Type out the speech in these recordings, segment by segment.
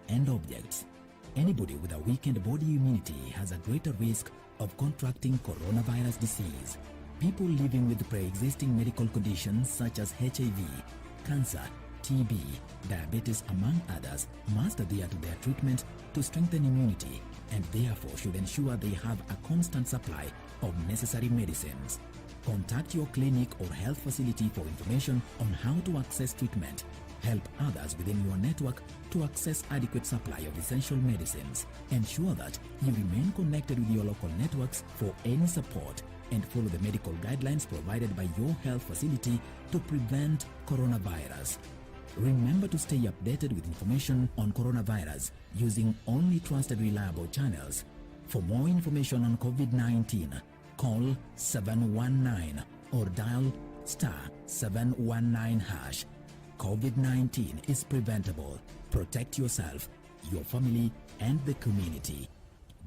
and objects. Anybody with a weakened body immunity has a greater risk of contracting coronavirus disease. People living with pre-existing medical conditions such as HIV, cancer, TB, diabetes, among others, must adhere to their treatment to strengthen immunity and therefore should ensure they have a constant supply of necessary medicines. Contact your clinic or health facility for information on how to access treatment. Help others within your network to access adequate supply of essential medicines. Ensure that you remain connected with your local networks for any support and follow the medical guidelines provided by your health facility to prevent coronavirus. Remember to stay updated with information on coronavirus using only trusted reliable channels. For more information on COVID-19, call 719 or dial *719#. COVID-19 is preventable. Protect yourself, your family, and the community.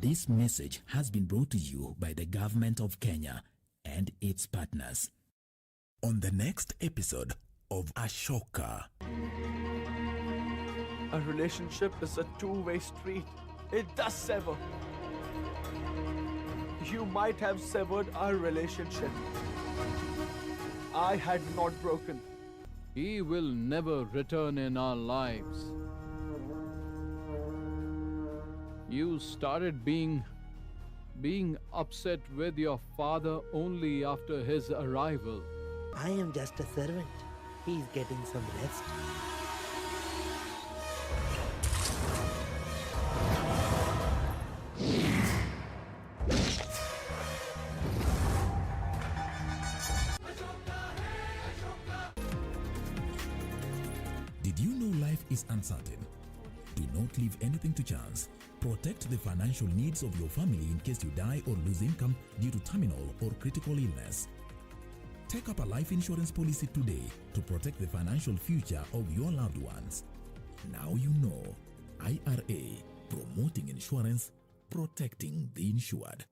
This message has been brought to you by the government of Kenya and its partners. On the next episode of Ashoka. A relationship is a two-way street. It does sever. You might have severed our relationship. I had not broken. He will never return in our lives. You started being upset with your father only after his arrival. I am just a servant. He's getting some rest. Did you know life is uncertain? Do not leave anything to chance. Protect the financial needs of your family in case you die or lose income due to terminal or critical illness. Take up a life insurance policy today to protect the financial future of your loved ones. Now you know. IRA, promoting insurance, protecting the insured.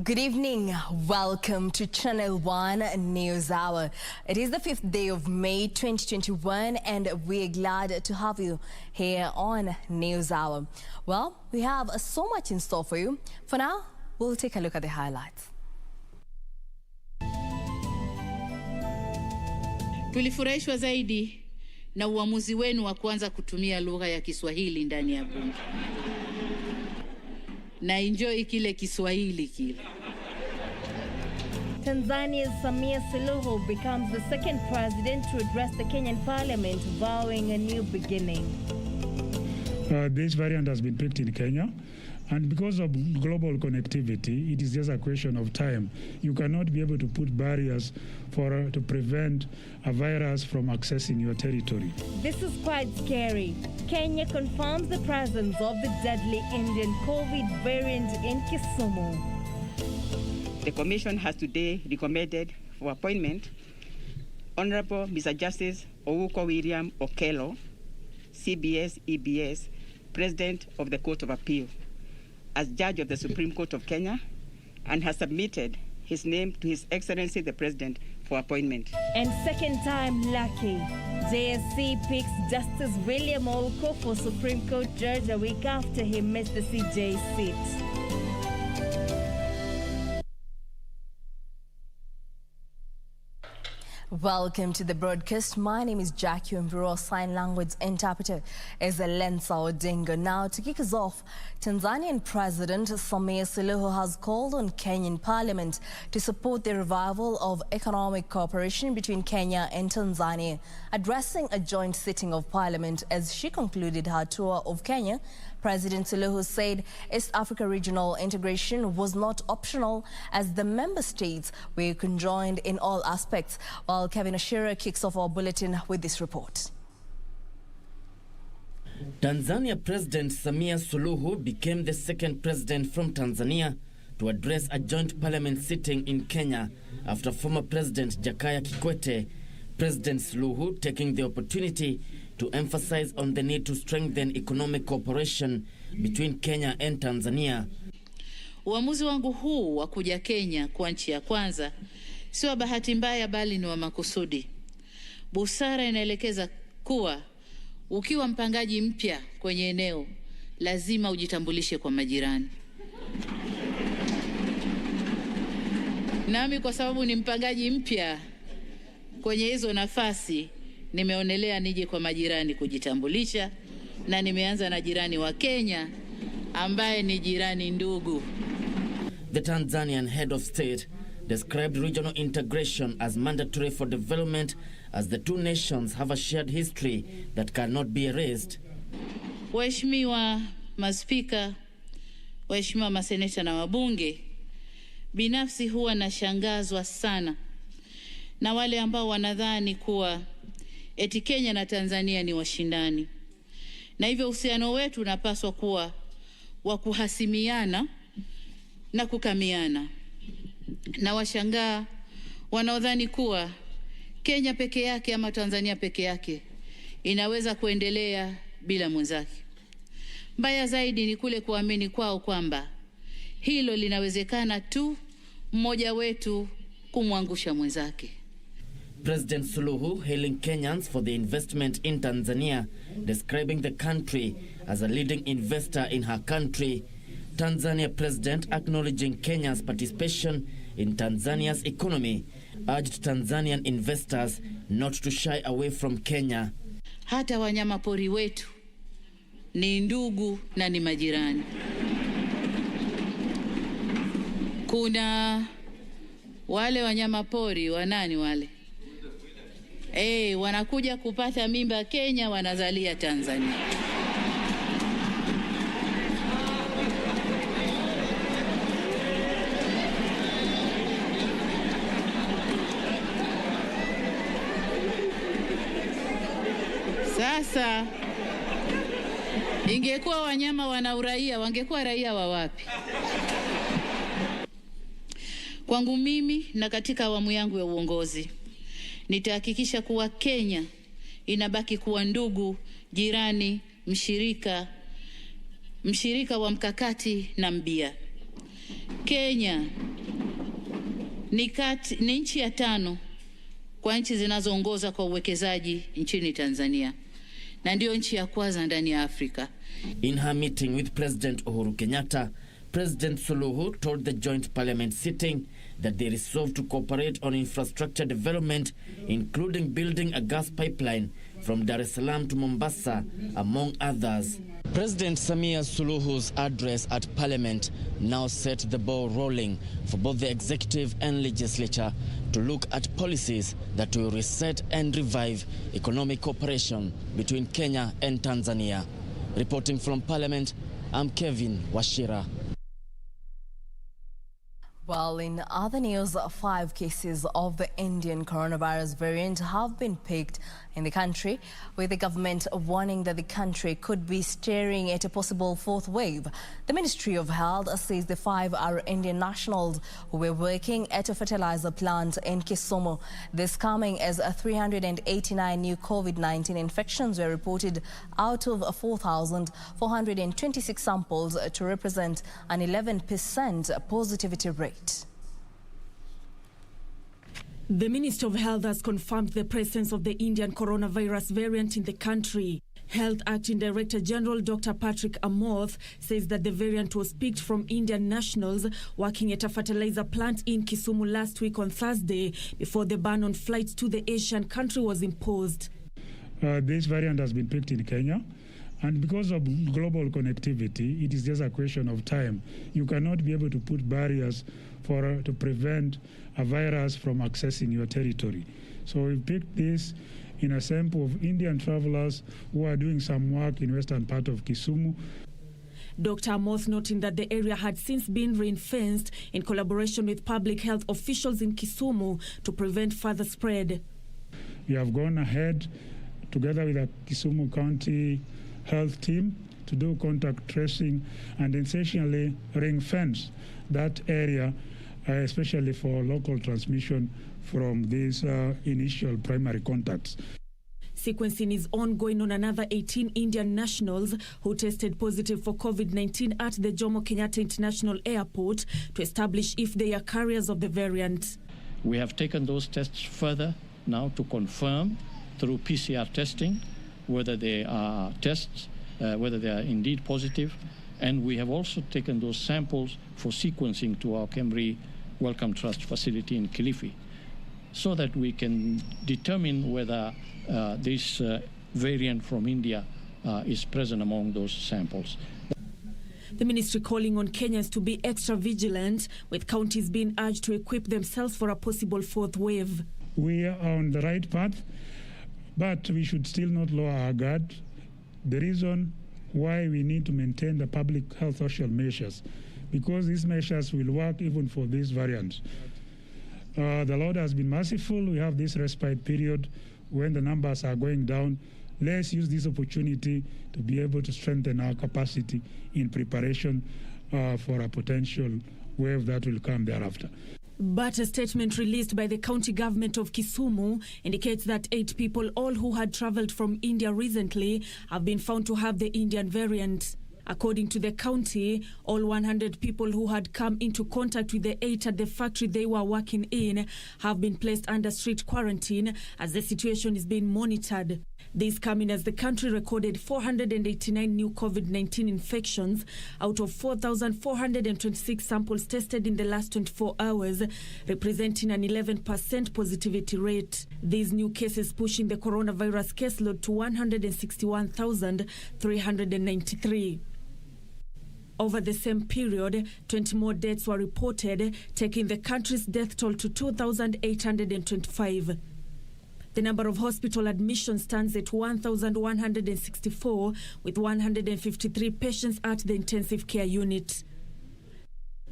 Good evening. Welcome to Channel 1 News Hour. It is the 5th day of May 2021 and we're glad to have you here on News Hour. Well, we have so much in store for you. For now, we'll take a look at the highlights. Tulifurahishwa zaidi na uamuzi wenu wa kuanza kutumia lugha ya Kiswahili ndani ya bunge. Na enjoy kile Kiswahili kile. Tanzania's Suluhu becomes the second president to address the Kenyan parliament, vowing a new beginning. This variant has been picked in Kenya, and because of global connectivity, it is just a question of time. You cannot be able to put barriers to prevent a virus from accessing your territory. This is quite scary. Kenya confirms the presence of the deadly Indian COVID variant in Kisumu. The Commission has today recommended for appointment Honorable Mr. Justice Ouko William Okello, CBS EBS, President of the Court of Appeal, as Judge of the Supreme Court of Kenya, and has submitted his name to His Excellency the President for appointment. And second time lucky, JSC picks Justice William Ouko for Supreme Court Judge a week after he missed the CJ seat. Welcome to the broadcast. My name is Jacky Wambiru. Sign language interpreter is Lensa Odinga. Now, to kick us off, Tanzanian President Suluhu has called on Kenyan Parliament to support the revival of economic cooperation between Kenya and Tanzania. Addressing a joint sitting of Parliament as she concluded her tour of Kenya, President Suluhu said East Africa regional integration was not optional as the member states were conjoined in all aspects. While Kevin Ashira kicks off our bulletin with this report. Tanzania President Suluhu became the second president from Tanzania to address a joint parliament sitting in Kenya after former President Jakaya Kikwete. President Suluhu taking the opportunity to emphasize on the need to strengthen economic cooperation between Kenya and Tanzania. Uamuzi wangu huu wa kuja Kenya kwa nchi ya kwanza si wa bahati mbaya bali ni wa makusudi. Busara inaelekeza kuwa ukiwa mpangaji mpya kwenye eneo lazima ujitambulishe kwa majirani. Nami kwa sababu ni mpangaji mpya kwenye hizo nafasi, nimeonelea nije kwa majirani kujitambulisha, na nimeanza na jirani wa Kenya ambaye ni jirani ndugu. The Tanzanian head of state described regional integration as mandatory for development as the two nations have a shared history that cannot be erased. Waheshimiwa maspika, waheshimiwa maseneta na wabunge, binafsi huwa nashangazwa sana na wale ambao wanadhani kuwa eti Kenya na Tanzania ni washindani, na hivyo uhusiano wetu unapaswa kuwa wa kuhasimiana na kukamiana. Na washangaa wanaodhani kuwa Kenya peke yake ama Tanzania peke yake inaweza kuendelea bila mwenzake. Mbaya zaidi ni kule kuamini kwao kwamba hilo linawezekana tu mmoja wetu kumwangusha mwenzake. President Suluhu hailing Kenyans for the investment in Tanzania, describing the country as a leading investor in her country. Tanzania President acknowledging Kenya's participation in Tanzania's economy, urged Tanzanian investors not to shy away from Kenya. Hata wanyama pori wetu ni ndugu na ni majirani. Kuna wale wanyama pori wanani wale? Wanakuja kupata mimba Kenya, wanazalia Tanzania. Sasa ingekuwa wanyama wana uraia, wangekuwa raia wa wapi? Kwangu mimi na katika awamu yangu ya uongozi, nitahakikisha kuwa Kenya inabaki kuwa ndugu, jirani, mshirika wa mkakati na mbia. Kenya ni nchi ya 5 kwa nchi zinazoongoza kwa uwekezaji nchini Tanzania, na ndio nchi ya kwanza ndani ya Afrika. In her meeting with President Uhuru Kenyatta, President Suluhu told the joint parliament sitting that they resolved to cooperate on infrastructure development, including building a gas pipeline from Dar es Salaam to Mombasa, among others. President Suluhu's address at Parliament now set the ball rolling for both the executive and legislature to look at policies that will reset and revive economic cooperation between Kenya and Tanzania. Reporting from Parliament, I'm Kevin Washira. Well, in other news, 5 cases of the Indian coronavirus variant have been picked in the country, with the government warning that the country could be staring at a possible 4th wave. The Ministry of Health says the 5 are Indian nationals who were working at a fertilizer plant in Kisumu. This coming as 389 new COVID-19 infections were reported out of 4,426 samples, to represent an 11% positivity rate. The Minister of Health has confirmed the presence of the Indian coronavirus variant in the country. Health Acting Director General Dr. Patrick Amoth says that the variant was picked from Indian nationals working at a fertilizer plant in Kisumu last week on Thursday before the ban on flights to the Asian country was imposed. This variant has been picked in Kenya, and because of global connectivity, it is just a question of time. You cannot be able to put barriers to prevent a virus from accessing your territory. So we picked this in a sample of Indian travelers who are doing some work in western part of Kisumu. Dr. Amoth noting that the area had since been ring-fenced in collaboration with public health officials in Kisumu to prevent further spread. We have gone ahead together with the Kisumu County health team to do contact tracing and essentially ring-fence that area, especially for local transmission from these initial primary contacts. Sequencing is ongoing on another 18 Indian nationals who tested positive for COVID-19 at the Jomo Kenyatta International Airport to establish if they are carriers of the variant. We have taken those tests further now to confirm through PCR testing whether they are whether they are indeed positive, and we have also taken those samples for sequencing to our Kemri Wellcome Trust facility in Kilifi, so that we can determine whether this variant from India is present among those samples. The ministry calling on Kenyans to be extra vigilant, with counties being urged to equip themselves for a possible fourth wave. We are on the right path, but we should still not lower our guard. The reason why we need to maintain the public health social measures, because these measures will work even for these variants. The Lord has been merciful. We have this respite period when the numbers are going down. Let's use this opportunity to be able to strengthen our capacity in preparation for a potential wave that will come thereafter. But a statement released by the county government of Kisumu indicates that 8 people, all who had travelled from India recently, have been found to have the Indian variant. According to the county, all 100 people who had come into contact with the 8 at the factory they were working in have been placed under strict quarantine as the situation is being monitored. This coming as the country recorded 489 new COVID-19 infections out of 4,426 samples tested in the last 24 hours, representing an 11% positivity rate. These new cases pushing the coronavirus caseload to 161,393. Over the same period, 20 more deaths were reported, taking the country's death toll to 2,825. The number of hospital admissions stands at 1,164, with 153 patients at the intensive care unit.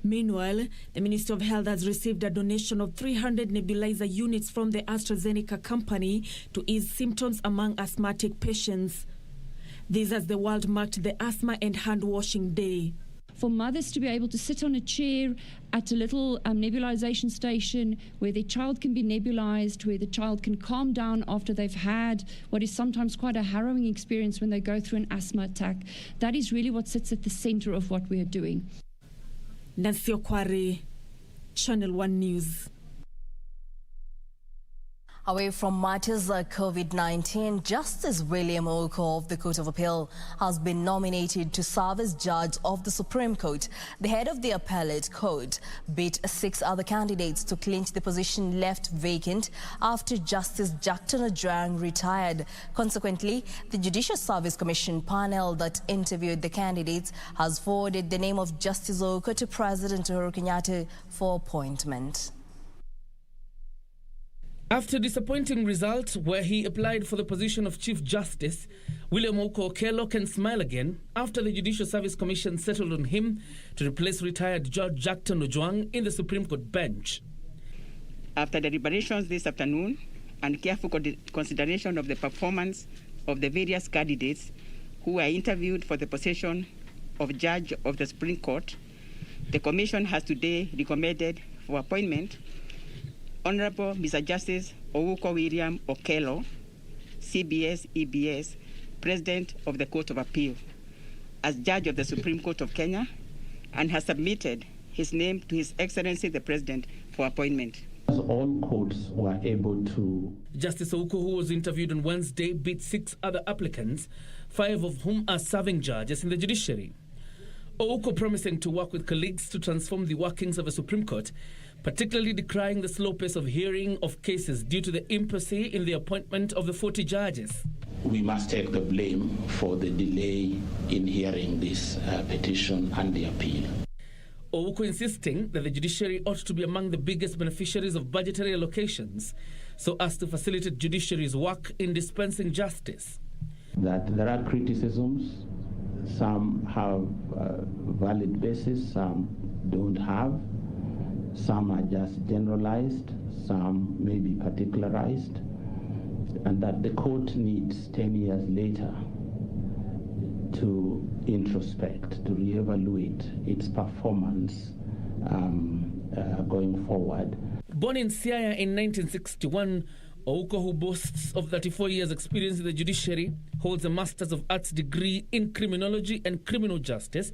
Meanwhile, the Ministry of Health has received a donation of 300 nebulizer units from the AstraZeneca company to ease symptoms among asthmatic patients. This as the world marked the Asthma and Hand Washing Day. For mothers to be able to sit on a chair at a little nebulization station where their child can be nebulized, where the child can calm down after they've had what is sometimes quite a harrowing experience when they go through an asthma attack. That is really what sits at the center of what we are doing. Nancy Okware, Channel 1 News. Away from matters like COVID-19, Justice William Oko of the Court of Appeal has been nominated to serve as judge of the Supreme Court. The head of the appellate court beat 6 other candidates to clinch the position left vacant after Justice Jacky Wambiru retired. Consequently, the Judicial Service Commission panel that interviewed the candidates has forwarded the name of Justice Oko to President Uhuru Kenyatta for appointment. After disappointing results where he applied for the position of Chief Justice, William Oko Okello can smile again after the Judicial Service Commission settled on him to replace retired Judge Jacky Wambiru in the Supreme Court bench. After deliberations this afternoon and careful consideration of the performance of the various candidates who were interviewed for the position of Judge of the Supreme Court, the Commission has today recommended for appointment Honorable Mr. Justice William Okello, CBS, EBS, President of the Court of Appeal, as Judge of the Supreme Court of Kenya, and has submitted his name to His Excellency the President for appointment. As all courts were able to... Justice Oko, who was interviewed on Wednesday, beat 6 other applicants 5 of whom are serving judges in the judiciary. Ouko promising to work with colleagues to transform the workings of the Supreme Court, particularly decrying the slow pace of hearing of cases due to the impasse in the appointment of the 40 judges. We must take the blame for the delay in hearing this petition and the appeal. Ouko insisting that the judiciary ought to be among the biggest beneficiaries of budgetary allocations so as to facilitate judiciary's work in dispensing justice. That there are criticisms, some have valid basis, some don't have, some are just generalized, some may be particularized, and that the court needs 10 years later to introspect, to reevaluate its performance going forward. Born in Siaya in 1961, Ouko, who boasts of 34 years' experience in the judiciary, holds a Master's of Arts degree in Criminology and Criminal Justice,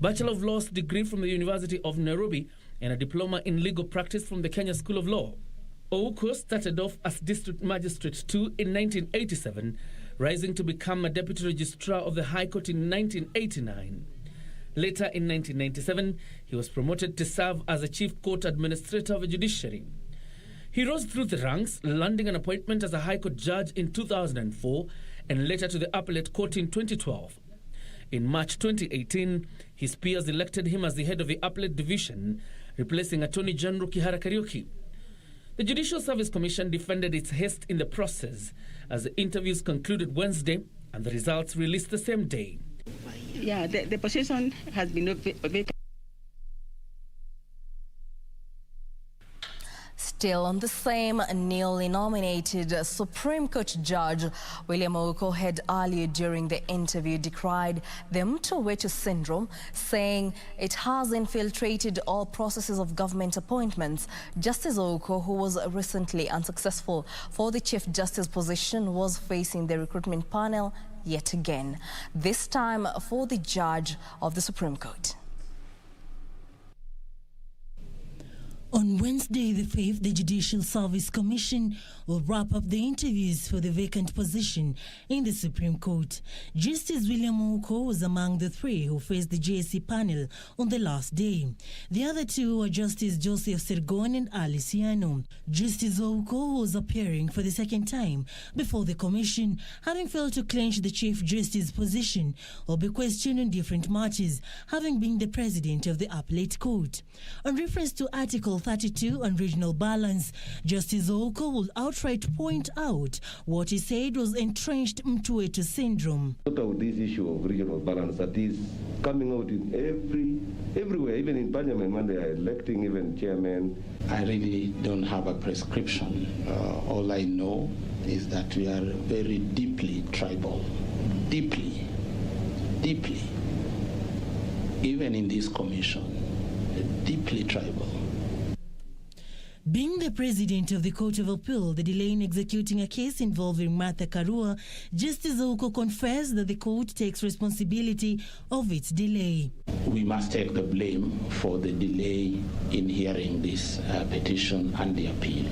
Bachelor of Laws degree from the University of Nairobi, and a diploma in legal practice from the Kenya School of Law. Ouko started off as District Magistrate 2 in 1987, rising to become a Deputy Registrar of the High Court in 1989. Later, in 1997, he was promoted to serve as a Chief Court Administrator of the Judiciary. He rose through the ranks, landing an appointment as a High Court Judge in 2004 and later to the Appellate Court in 2012. In March 2018, his peers elected him as the head of the Appellate Division, replacing Attorney General Kihara Kariuki. The Judicial Service Commission defended its haste in the process as the interviews concluded Wednesday and the results released the same day. Yeah, the position has been vacant. Still on the same, newly nominated Supreme Court Judge William Ouko had earlier during the interview decried the Mto syndrome, saying it has infiltrated all processes of government appointments. Justice Ouko, who was recently unsuccessful for the Chief Justice position, was facing the recruitment panel yet again, this time for the Judge of the Supreme Court. On Wednesday the 5th, the Judicial Service Commission will wrap up the interviews for the vacant position in the Supreme Court. Justice William Ouko was among the 3 who faced the JSC panel on the last day. The other 2 were Justice Joseph Sergon and Alice Yano. Justice Ouko was appearing for the second time before the Commission, having failed to clinch the Chief Justice position or be questioned on different matters, having been the President of the Appellate Court. On reference to Article 32 on regional balance, Justice Ouko will outright point out what he said was entrenched Mto syndrome. This issue of regional balance that is coming out in everywhere, even in Parliament when they are electing even chairmen. I really don't have a prescription. All I know is that we are very deeply tribal, deeply, even in this commission, deeply tribal. Being the president of the Court of Appeal, the delay in executing a case involving Martha Karua, Justice Ouko confessed that the court takes responsibility of its delay. We must take the blame for the delay in hearing this petition and the appeal.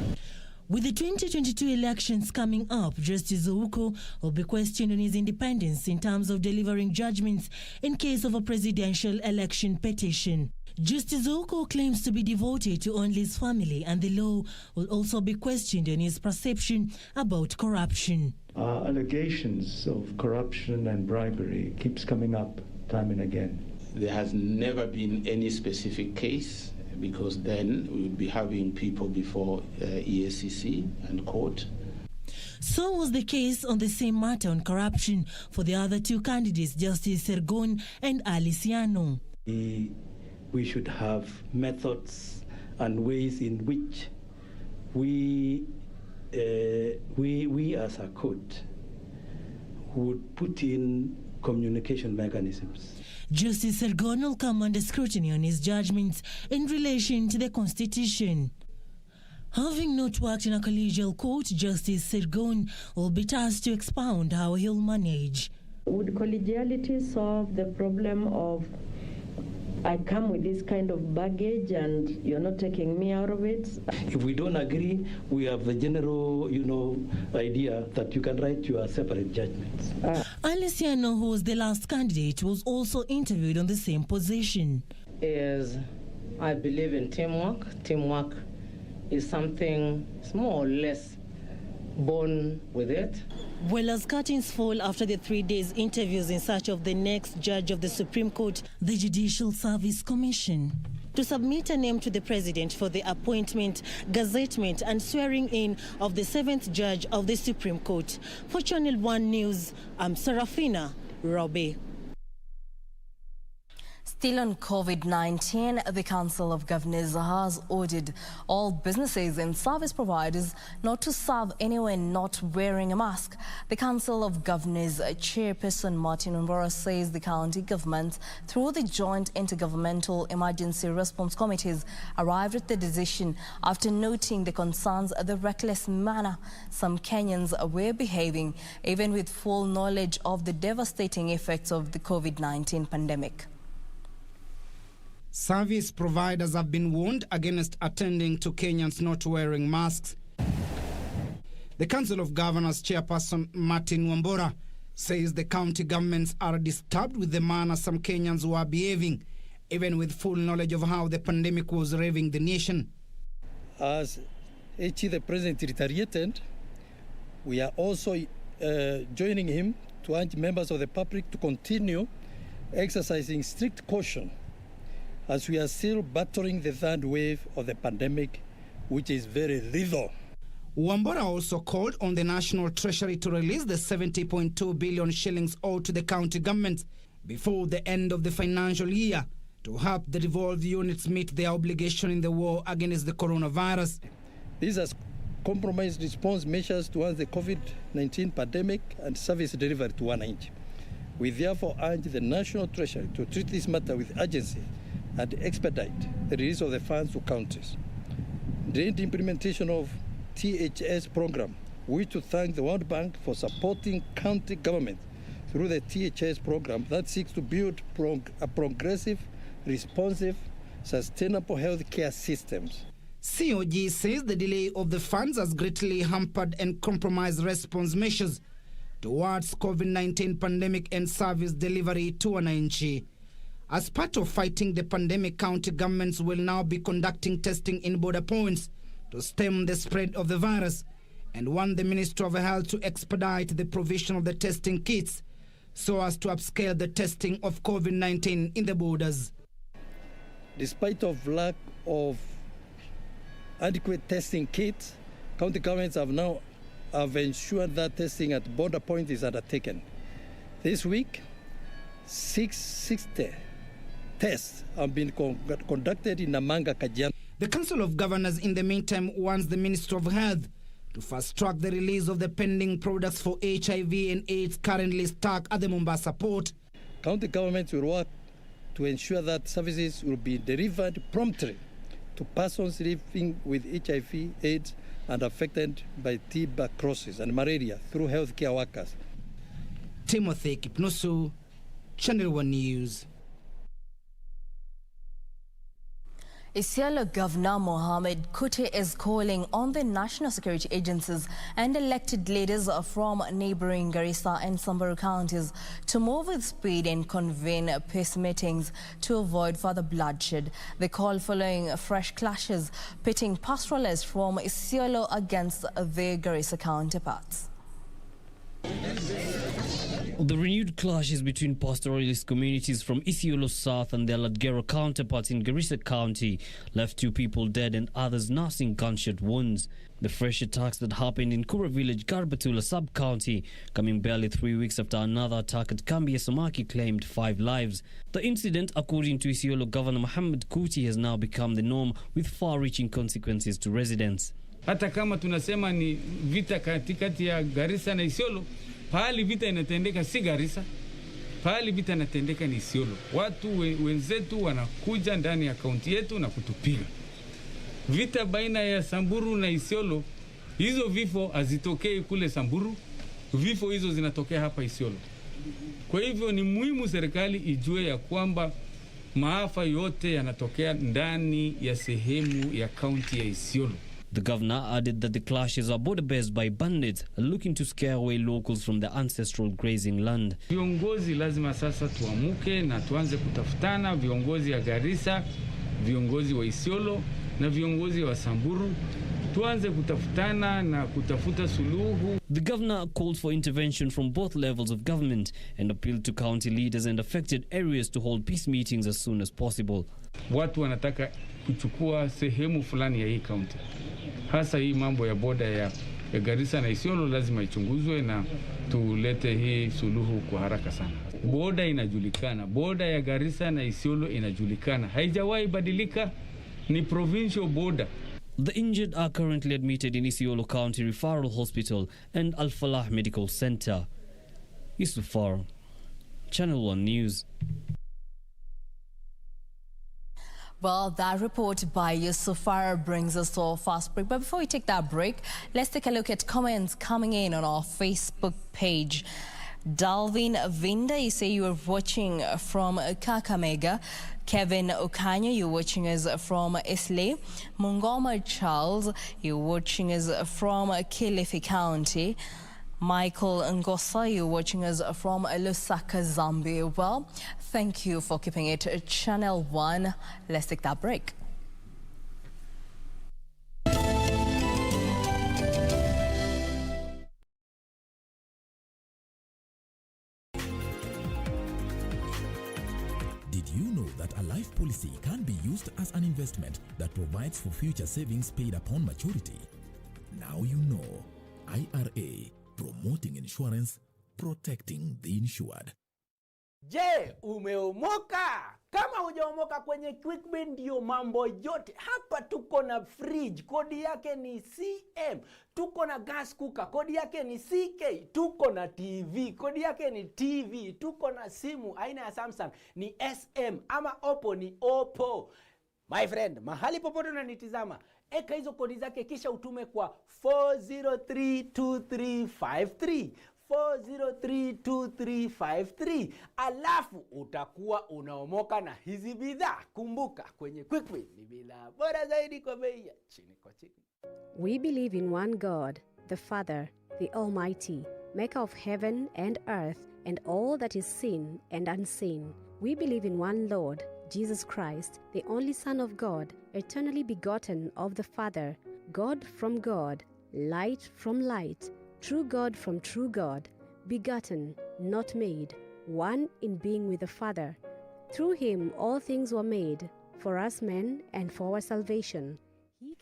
With the 2022 elections coming up, Justice Ouko will be questioned on his independence in terms of delivering judgments in case of a presidential election petition. Justice Ouko claims to be devoted to only his family, and the law will also be questioned on his perception about corruption. Allegations of corruption and bribery keeps coming up time and again. There has never been any specific case, because then we would be having people before EACC and court. So was the case on the same matter on corruption for the other 2 candidates, Justice Sergon and Alice Yano. We should have methods and ways in which we as a court would put in communication mechanisms. Justice Sergon will come under scrutiny on his judgments in relation to the Constitution. Having not worked in a collegial court, Justice Sergon will be tasked to expound how he'll manage. Would collegiality solve the problem of I come with this kind of baggage and you're not taking me out of it. If we don't agree, we have the general, idea that you can write your separate judgments. Alessiano, who was the last candidate, was also interviewed on the same position. I believe in teamwork. Teamwork is something more or less born with it. Well, as curtains fall after the 3 days interviews in search of the next judge of the Supreme Court, the Judicial Service Commission, to submit a name to the President for the appointment, gazettement and swearing in of the 7th judge of the Supreme Court. For Channel 1 News, I'm Serafina Robbie. Still on COVID-19, the Council of Governors has ordered all businesses and service providers not to serve anyone not wearing a mask. The Council of Governors Chairperson Martin Wambiru says the county governments, through the Joint Intergovernmental Emergency Response Committees, arrived at the decision after noting the concerns of the reckless manner some Kenyans were behaving, even with full knowledge of the devastating effects of the COVID-19 pandemic. Service providers have been warned against attending to Kenyans not wearing masks. The Council of Governors Chairperson Martin Wambiru says the county governments are disturbed with the manner some Kenyans were behaving, even with full knowledge of how the pandemic was raving the nation. As the President retaliated, we are also joining him to urge members of the public to continue exercising strict caution as we are still battling the third wave of the pandemic, which is very lethal. Wambiru also called on the National Treasury to release the 70.2 billion shillings owed to the county governments before the end of the financial year to help the devolved units meet their obligation in the war against the coronavirus. These are compromised response measures towards the COVID-19 pandemic and service delivery to wananchi. We therefore urge the National Treasury to treat this matter with urgency and expedite the release of the funds to counties. The implementation of THS program, we to thank the World Bank for supporting county government through the THS program that seeks to build a progressive, responsive, sustainable healthcare systems. COG says the delay of the funds has greatly hampered and compromised response measures towards COVID-19 pandemic and service delivery to wananchi. As part of fighting the pandemic, county governments will now be conducting testing in border points to stem the spread of the virus and want the Ministry of Health to expedite the provision of the testing kits so as to upscale the testing of COVID-19 in the borders. Despite of lack of adequate testing kits, county governments have ensured that testing at border points is undertaken. This week, 660 tests have been conducted in Namanga, Kajiado. The Council of Governors, in the meantime, wants the Ministry of Health to fast-track the release of the pending products for HIV and AIDS currently stuck at the Mombasa port. County governments will work to ensure that services will be delivered promptly to persons living with HIV, AIDS, and affected by tuberculosis and malaria through healthcare workers. Timothy Kipnusu, Channel 1 News. Isiolo Governor Mohamed Kute is calling on the national security agencies and elected leaders from neighboring Garissa and Samburu counties to move with speed and convene peace meetings to avoid further bloodshed. The call following fresh clashes pitting pastoralists from Isiolo against their Garissa counterparts. The renewed clashes between pastoralist communities from Isiolo South and their Ladgero counterparts in Garissa County left 2 people dead and others nursing gunshot wounds. The fresh attacks that happened in Kura village, Garbatula sub-county, coming barely 3 weeks after another attack at Kambi Samaki claimed 5 lives. The incident, according to Isiolo Governor Mohamed Kuti, has now become the norm with far-reaching consequences to residents. Hata kama tunasema ni vita katikati ya Garissa na Isiolo, pahali vita inatendeka si Garissa, pahali vita inatendeka ni Isiolo. Watu wenzetu wanakuja ndani ya kaunti yetu na kutupiga. Vita baina ya Samburu na Isiolo, hizo vifo hazitokei kule Samburu, vifo hizo zinatokea hapa Isiolo. Kwa hivyo ni muhimu serikali ijue ya kwamba maafa yote yanatokea ndani ya sehemu ya kaunti ya Isiolo. The governor added that the clashes are border-based by bandits looking to scare away locals from the ancestral grazing land. Viongozi lazima sasa tuamuke na tuanze kutafutana, viongozi ya Garissa, viongozi wa Isiolo na viongozi wa Samburu, tuanze kutafutana na kutafuta suluhu. The governor called for intervention from both levels of government and appealed to county leaders and affected areas to hold peace meetings as soon as possible. Watu wanataka kuchukua sehemu fulani ya hii kaunti. Hasa hii mambo ya boda ya Garissa na Isiolo lazima ichunguzwe na tulete hii suluhu kwa haraka sana. Boda inajulikana, boda ya Garissa na Isiolo inajulikana. Haijawahi badilika, ni provincial border. The injured are currently admitted in Isiolo County Referral Hospital and Al Falah Medical Center. Yusufar, Channel 1 News. Well, that report by Yusufar brings us to our fast break. But before we take that break, let's take a look at comments coming in on our Facebook page. Dalvin Vinda, you say you are watching from Kakamega. Kevin Okanya, you're watching us from Islay. Mungoma Charles, you're watching us from Kilifi County. Michael Ngosa, you're watching us from Lusaka, Zambia. Well, thank you for keeping it Channel 1. Let's take that break. Did you know that a life policy can be used as an investment that provides for future savings paid upon maturity? Now you know. IRA, promoting insurance, protecting the insured. Je, umeomoka? Kama hujaomoka kwenye QuickBay ndio mambo yote. Hapa tuko na fridge, kodi yake ni CM. Tuko na gas cooker, kodi yake ni CK. Tuko na TV, kodi yake ni TV. Tuko na simu aina ya Samsung ni SM ama Oppo ni Oppo. My friend, mahali popote unanitizama, eka hizo kodi zake kisha utume kwa 4032353. 4032353. Alafu utakuwa unaomoka na hizi bidhaa. Kumbuka kwenye QuickBay ni bidhaa bora zaidi kwa bei ya chini kwa chini. We believe in one God, the Father, the Almighty, maker of heaven and earth and all that is seen and unseen. We believe in one Lord, Jesus Christ, the only Son of God, eternally begotten of the Father, God from God, light from light, true God from true God, begotten, not made, one in being with the Father. Through him all things were made, for us men and for our salvation.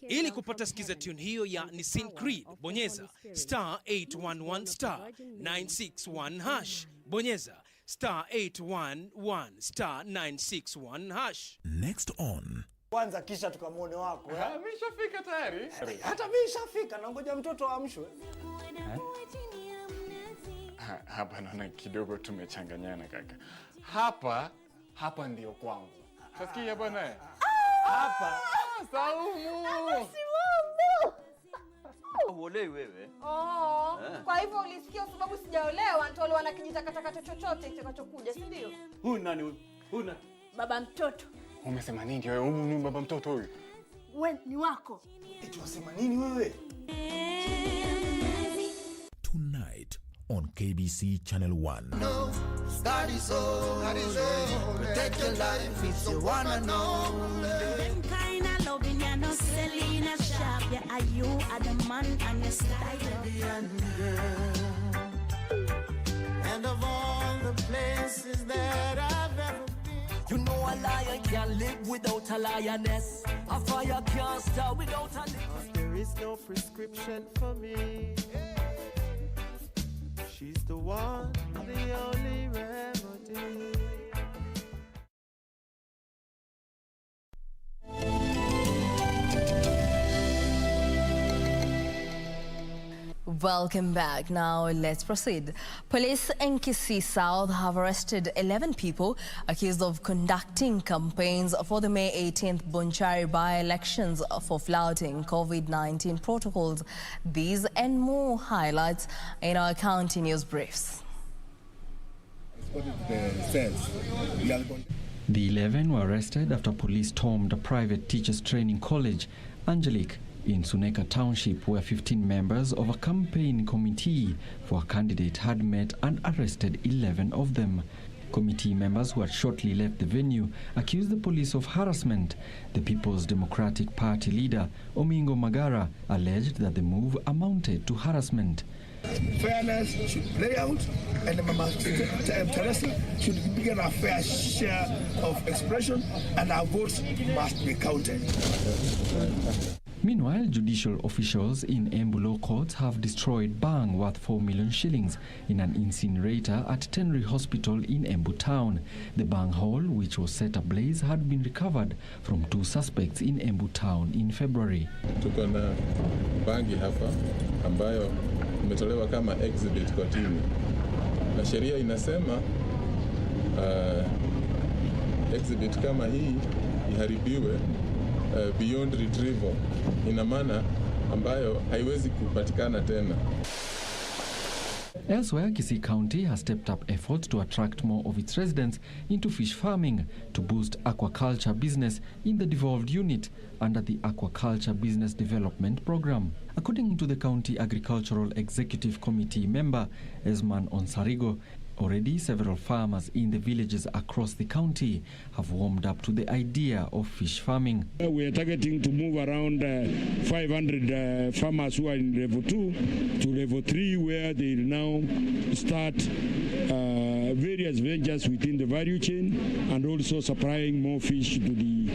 Ili kupata skiza tune hiyo ya Nissan Creed, bonyeza *811 *961#. Bonyeza *811 *961#. Next on. Kwanza kisha tukamwone wako. Ameshafika tayari? Hata mimi nishafika na ngoja mtoto amshwe. Hapa naona kidogo tumechanganyana kaka. Hapa ndio kwangu. Unasikia bwana? Hapa. Saumu. Uolewi wewe? Kwa hivyo ulisikia sababu sijaolewa nitolewa na kijitakataka chochote kitakachokuja, si ndio? Huyu nani huyu? Huyu Baba mtoto. Umesema nini wewe? Huyu ni baba mtoto huyu. Wewe ni wako. Eti unasema nini wewe? Tonight on KBC Channel 1. No, that is all. Protect your life if you wanna know. Them kind of loving you, no Selena Sharp. Yeah, are you the man and your style? And of all the places that I've ever been, you know a lion can't live without a lioness. A fire can't start without a lick. There is no prescription for me. She's the one, the only remedy. Welcome back. Now let's proceed. Police in Kisii South have arrested 11 people accused of conducting campaigns for the May 18th Bonchari by-elections for flouting COVID-19 protocols. These and more highlights in our county news briefs. The 11 were arrested after police stormed a private teachers training college, Angelique, in Suneka Township, where 15 members of a campaign committee for a candidate had met and arrested 11 of them. Committee members who had shortly left the venue accused the police of harassment. The People's Democratic Party leader, Omingo Magara, alleged that the move amounted to harassment. Fairness should play out, and the Mama Teresa should get a fair share of expression, and our votes must be counted. Meanwhile, judicial officials in Embu law courts have destroyed bang worth 4 million shillings in an incinerator at Tenry Hospital in Embu town. The bang hole, which was set ablaze, had been recovered from 2 suspects in Embu town in February. Tuko na bangi hapa ambayo imetolewa kama exhibit kotini, na sheria inasema exhibit kama hii iharibiwe beyond retrieval, ina maana ambayo haiwezi kupatikana tena. Elsewhere, Kisii County has stepped up efforts to attract more of its residents into fish farming to boost aquaculture business in the devolved unit under the Aquaculture Business Development Program. According to the County Agricultural Executive Committee member, Esman Onsarigo, already several farmers in the villages across the county have warmed up to the idea of fish farming. We are targeting to move around 500 farmers who are in level 2 to level 3, where they now start various ventures within the value chain and also supplying more fish to the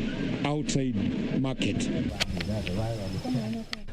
outside market.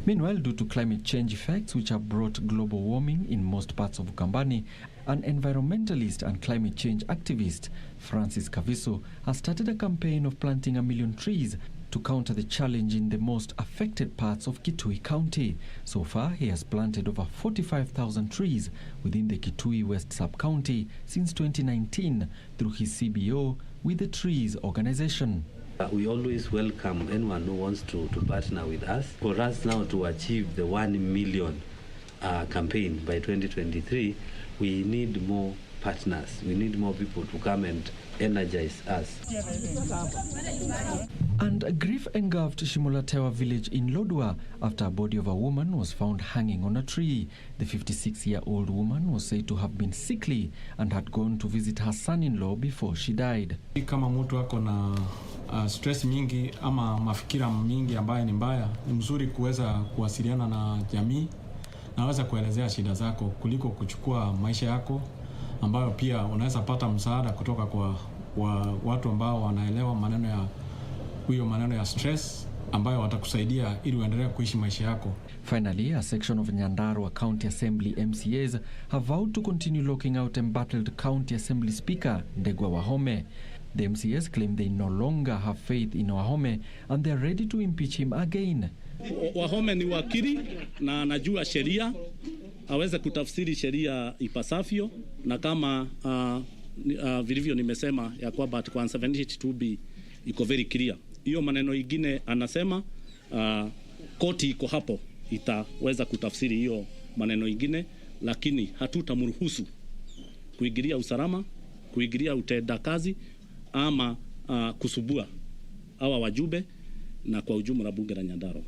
Meanwhile, due to climate change effects which have brought global warming in most parts of Ukambani, an environmentalist and climate change activist, Francis Kaviso, has started a campaign of planting 1 million trees to counter the challenge in the most affected parts of Kitui County. So far, he has planted over 45,000 trees within the Kitui West Sub-County since 2019 through his CBO with the Trees organization. We always welcome anyone who wants to partner with us. For us now to achieve the 1 million campaign by 2023, we need more partners. We need more people to come and energize us. And grief engulfed Shimulatewa village in Lodwar after a body of a woman was found hanging on a tree. The 56-year-old woman was said to have been sickly and had gone to visit her son-in-law before she died. Kama mtu ako na stress mingi ama mafikira mingi ambayo ni mbaya, ni mzuri kuweza kuwasiliana na jamii na waweza kuelezea shida zako kuliko kuchukua maisha yako, ambayo pia unaweza pata msaada kutoka kwa watu ambao wanaelewa maneno ya stress ambayo watakusaidia ili uendelee kuishi maisha yako. Finally, a section of Nyandarua County Assembly MCAs have vowed to continue locking out embattled County Assembly Speaker Ndegwa Wahome. The MCAs claim they no longer have faith in Wahome and they are ready to impeach him again. Wahome ni wakili na anajua sheria, aweze kutafsiri sheria ipasavyo, na kama vilivyo nimesema ya kwamba kwa 172B iko very clear. Hiyo maneno ingine anasema koti iko hapo itaweza kutafsiri hiyo maneno ingine, lakini hatutamruhusu kuingilia usalama, kuingilia utenda kazi ama kusubua hawa wajumbe na kwa ujumla bunge la Nyandarua.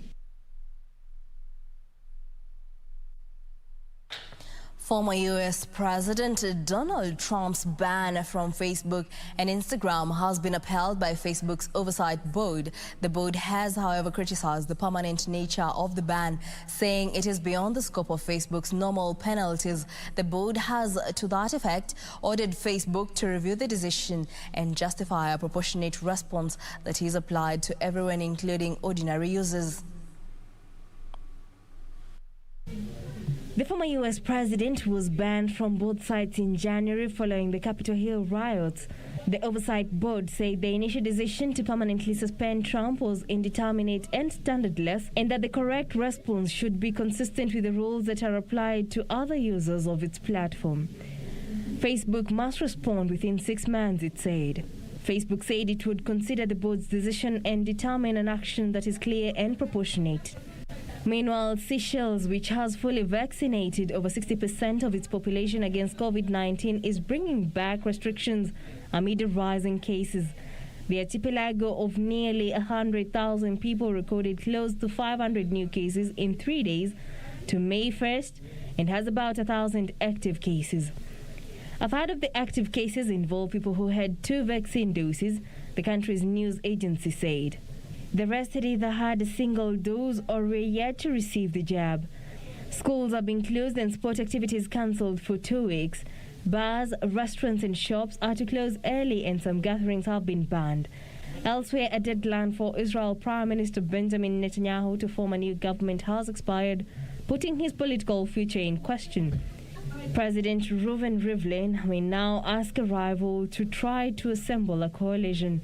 Former US President Donald Trump's ban from Facebook and Instagram has been upheld by Facebook's oversight board. The board has, however, criticized the permanent nature of the ban, saying it is beyond the scope of Facebook's normal penalties. The board has, to that effect, ordered Facebook to review the decision and justify a proportionate response that is applied to everyone, including ordinary users. The former U.S. president was banned from both sites in January following the Capitol Hill riots. The oversight board said the initial decision to permanently suspend Trump was indeterminate and standardless, and that the correct response should be consistent with the rules that are applied to other users of its platform. Facebook must respond within 6 months, it said. Facebook said it would consider the board's decision and determine an action that is clear and proportionate. Meanwhile, Seychelles, which has fully vaccinated over 60% of its population against COVID-19, is bringing back restrictions amid a rise in cases. The archipelago of nearly 100,000 people recorded close to 500 new cases in 3 days to May 1st and has about 1,000 active cases. A third of the active cases involve people who had 2 vaccine doses, the country's news agency said. The rest had either had a single dose or were yet to receive the jab. Schools are being closed and sport activities cancelled for 2 weeks. Bars, restaurants and shops are to close early and some gatherings have been banned. Elsewhere, a deadline for Israel Prime Minister Benjamin Netanyahu to form a new government has expired, putting his political future in question. President Reuven Rivlin may now ask a rival to try to assemble a coalition.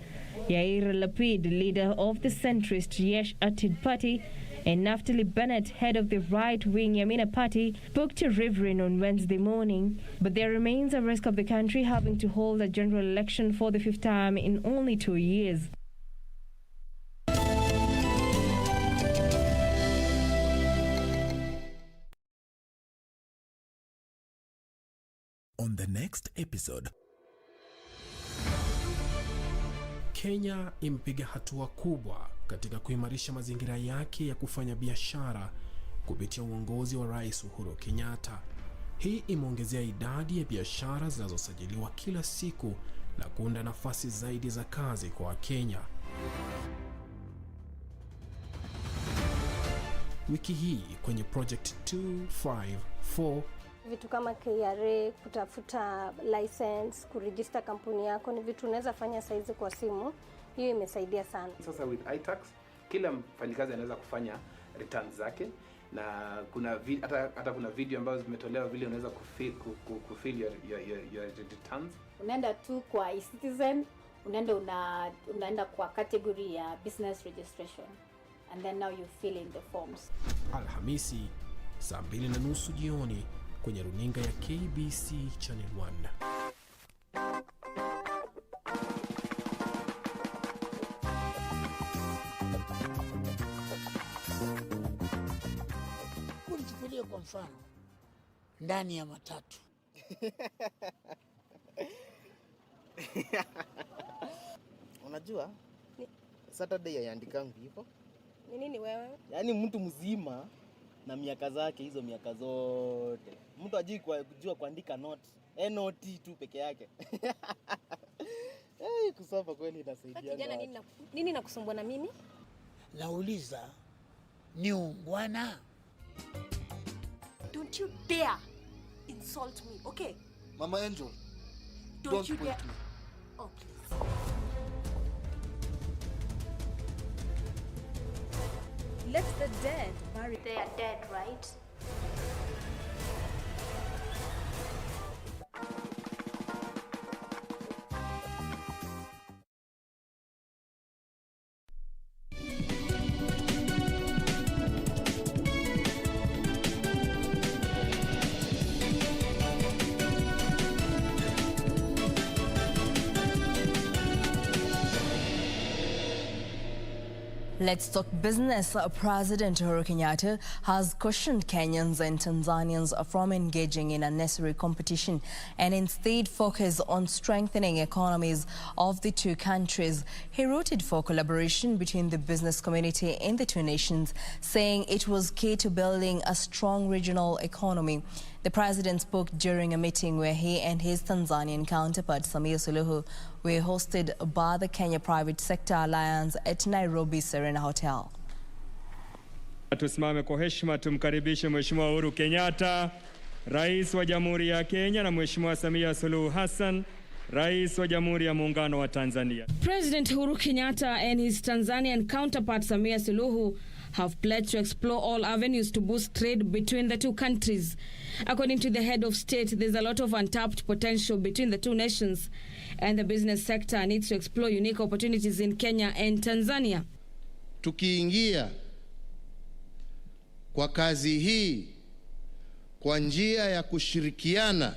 Yair Lapid, leader of the centrist Yesh Atid party, and Naftali Bennett, head of the right-wing Yamina party, spoke to Rivlin on Wednesday morning, but there remains a risk of the country having to hold a general election for the 5th time in only 2 years. On the next episode, Kenya imepiga hatua kubwa katika kuimarisha mazingira yake ya kufanya biashara kupitia uongozi wa Rais Uhuru Kenyatta. Hii imeongezea idadi ya biashara zinazosajiliwa kila siku na kuunda nafasi zaidi za kazi kwa Wakenya. Wiki hii kwenye Project 254, vitu kama KRA, kutafuta license, kuregister kampuni yako, ni vitu unaweza fanya saizi kwa simu. Hiyo imesaidia sana. Sasa with iTax, kila mfanyikazi anaweza kufanya returns zake, na kuna hata kuna video ambazo zimetolewa vile unaweza kufill your returns. Unaenda tu kwa eCitizen, unaenda kwa category ya business registration, and then now you fill in the forms. Alhamisi saa 2:30 jioni kwenye runinga ya KBC Channel 1. Unichukulie kwa mfano ndani ya matatu. Unajua Saturday haiandikangi hivyo. Ni nini wewe? Yaani mtu mzima na miaka zake, hizo miaka zote, mtu ajui kujua kuandika note, note tu peke yake. Kusoma kweli inasaidia. Kijana, nini nakusumbua na mimi? Nauliza, ni ungwana? Don't you dare insult me, okay? Mama Angel, don't you point dare me. Oh, please. Let the dead bury. They are dead, right? Let's talk business. President Uhuru Kenyatta has cautioned Kenyans and Tanzanians from engaging in unnecessary competition and instead focus on strengthening economies of the two countries. He rooted for collaboration between the business community in the two nations, saying it was key to building a strong regional economy. The president spoke during a meeting where he and his Tanzanian counterpart, Suluhu, were hosted by the Kenya Private Sector Alliance at Nairobi Serena Hotel. Tusimame kwa heshima tumkaribishe Mheshimiwa Uhuru Kenyatta, Rais wa Jamhuri ya Kenya, na Mheshimiwa Suluhu Hassan, Rais wa Jamhuri ya Muungano wa Tanzania. President Uhuru Kenyatta and his Tanzanian counterpart Suluhu have pledged to explore all avenues to boost trade between the two countries. According to the head of state, there's a lot of untapped potential between the two nations, and the business sector needs to explore unique opportunities in Kenya and Tanzania. Tukiingia kwa kazi hii kwa njia ya kushirikiana,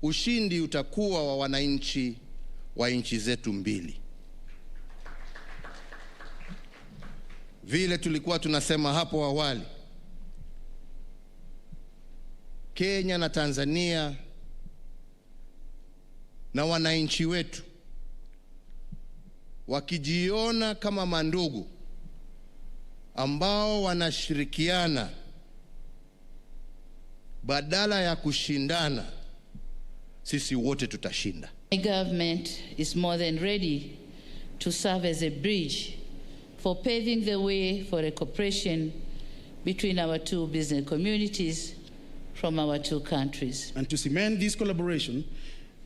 ushindi utakuwa wa wananchi wa nchi zetu mbili. Vile tulikuwa tunasema hapo awali, Kenya na Tanzania na wananchi wetu wakijiona kama mandugu ambao wanashirikiana badala ya kushindana, sisi wote tutashinda. My government is more than ready to serve as a bridge for paving the way for a cooperation between our two business communities from our two countries. And to cement this collaboration,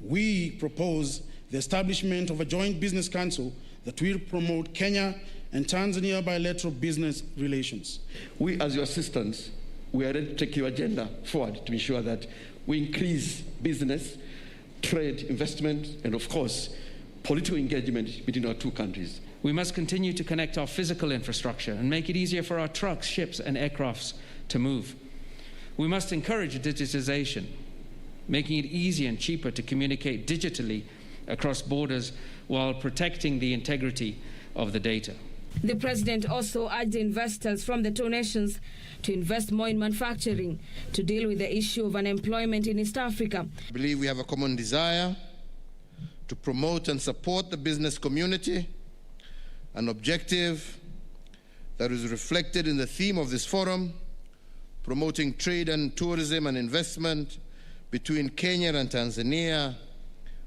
we propose the establishment of a joint business council that will promote Kenya and Tanzania bilateral business relations. We, as your assistants, we are ready to take your agenda forward to ensure that we increase business, trade, investment, and of course, political engagement between our two countries. We must continue to connect our physical infrastructure and make it easier for our trucks, ships, and aircrafts to move. We must encourage digitization, making it easier and cheaper to communicate digitally across borders while protecting the integrity of the data. The president also urged investors from the two nations to invest more in manufacturing to deal with the issue of unemployment in East Africa. I believe we have a common desire to promote and support the business community, an objective that is reflected in the theme of this forum, promoting trade and tourism and investment between Kenya and Tanzania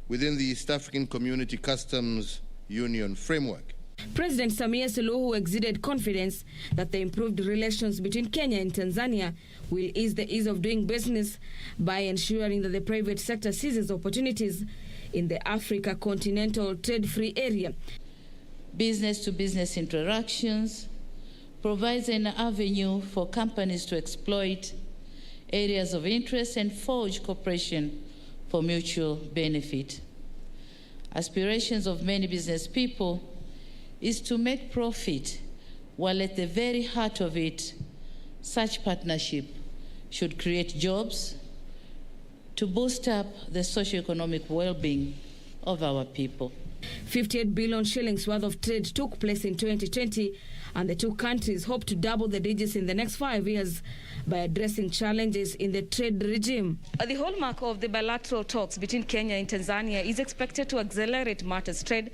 within the East African Community Customs Union framework. President Samia Suluhu exuded confidence that the improved relations between Kenya and Tanzania will ease the ease of doing business by ensuring that the private sector seizes opportunities in the Africa Continental Trade-Free Area. Business-to-business interactions provides an avenue for companies to exploit areas of interest and forge cooperation for mutual benefit. Aspirations of many business people is to make profit, while at the very heart of it, such partnership should create jobs to boost up the socio-economic well-being of our people. 58 billion shillings worth of trade took place in 2020, and the two countries hope to double the digits in the next 5 years by addressing challenges in the trade regime. The hallmark of the bilateral talks between Kenya and Tanzania is expected to accelerate matters trade,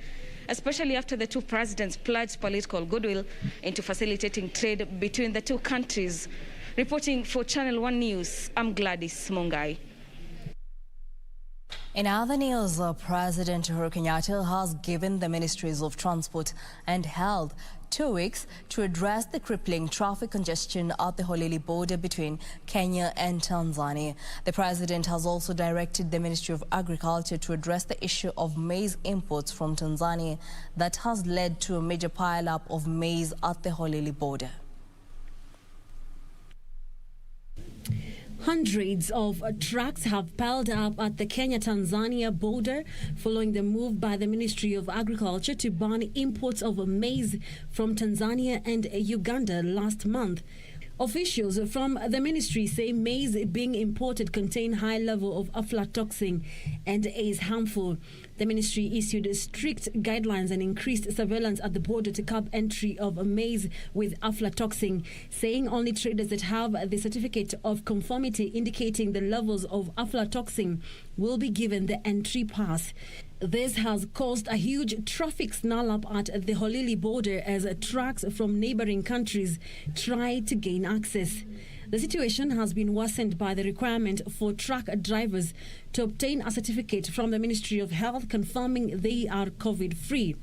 especially after the two presidents pledged political goodwill into facilitating trade between the two countries. Reporting for Channel 1 News, I'm Gladys Mungai. In other news, President Uhuru Kenyatta has given the Ministries of Transport and Health 2 weeks to address the crippling traffic congestion at the Holili border between Kenya and Tanzania. The president has also directed the Ministry of Agriculture to address the issue of maize imports from Tanzania that has led to a major pile-up of maize at the Holili border. Hundreds of trucks have piled up at the Kenya-Tanzania border following the move by the Ministry of Agriculture to ban imports of maize from Tanzania and Uganda last month. Officials from the ministry say maize being imported contain high level of aflatoxin and is harmful. The ministry issued strict guidelines and increased surveillance at the border to curb entry of maize with aflatoxin, saying only traders that have the certificate of conformity indicating the levels of aflatoxin will be given the entry pass. This has caused a huge traffic snarl-up at the Holili border as trucks from neighboring countries try to gain access. The situation has been worsened by the requirement for truck drivers to obtain a certificate from the Ministry of Health confirming they are COVID-free.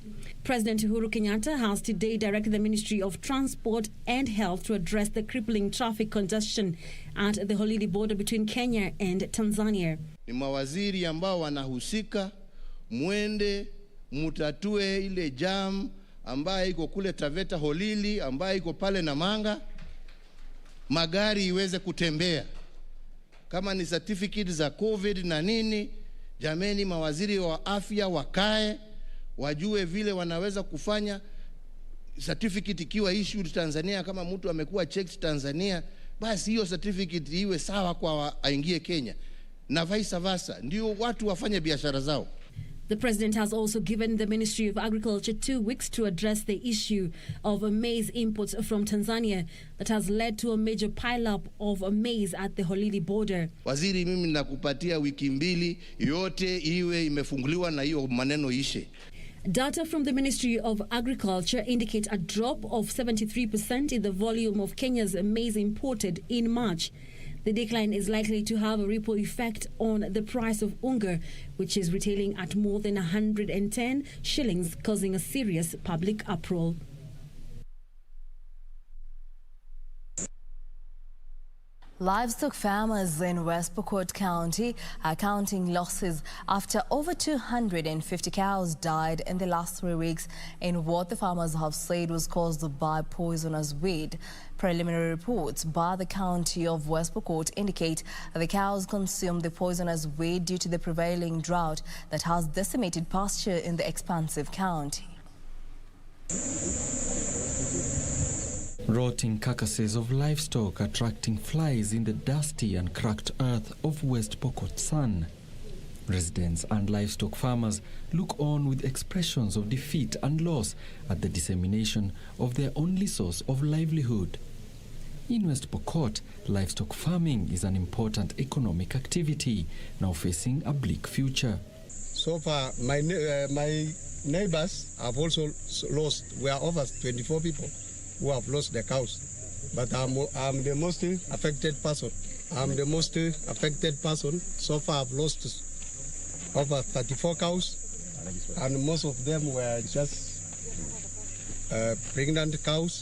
President Uhuru Kenyatta has today directed the Ministry of Transport and Health to address the crippling traffic congestion at the Holili border between Kenya and Tanzania. Ni mawaziri ambao wanahusika, mwende mutatue ile jam ambayo iko kule Taveta Holili, ambayo iko pale Namanga, magari iweze kutembea. Kama ni certificate za COVID na nini, jameni mawaziri wa afya wakae, wajue vile wanaweza kufanya. Certificate ikiwa issued Tanzania, kama mtu amekuwa checked Tanzania, basi hiyo certificate iwe sawa kwa aingie Kenya, na vice versa, ndio watu wafanye biashara zao. The president has also given the Ministry of Agriculture 2 weeks to address the issue of maize imports from Tanzania that has led to a major pile-up of maize at the Holili border. Waziri, mimi nakupatia wiki mbili yote iwe imefunguliwa na hiyo maneno ishe. Data from the Ministry of Agriculture indicate a drop of 73% in the volume of Kenya's maize imported in March. The decline is likely to have a ripple effect on the price of unga, which is retailing at more than 110 shillings, causing a serious public uproar. Livestock farmers in West Pokot County are counting losses after over 250 cows died in the last 3 weeks in what the farmers have said was caused by poisonous weed. Preliminary reports by the county of West Pokot indicate that the cows consumed the poisonous weed due to the prevailing drought that has decimated pasture in the expansive county. Rotting carcasses of livestock attracting flies in the dusty and cracked earth of West Pokot San. Residents and livestock farmers look on with expressions of defeat and loss at the dissemination of their only source of livelihood. In West Pokot, livestock farming is an important economic activity, now facing a bleak future. So far, my neighbors have also lost. We are over 24 people who have lost their cows. But I'm the most affected person. So far, I've lost over 34 cows, and most of them were just pregnant cows.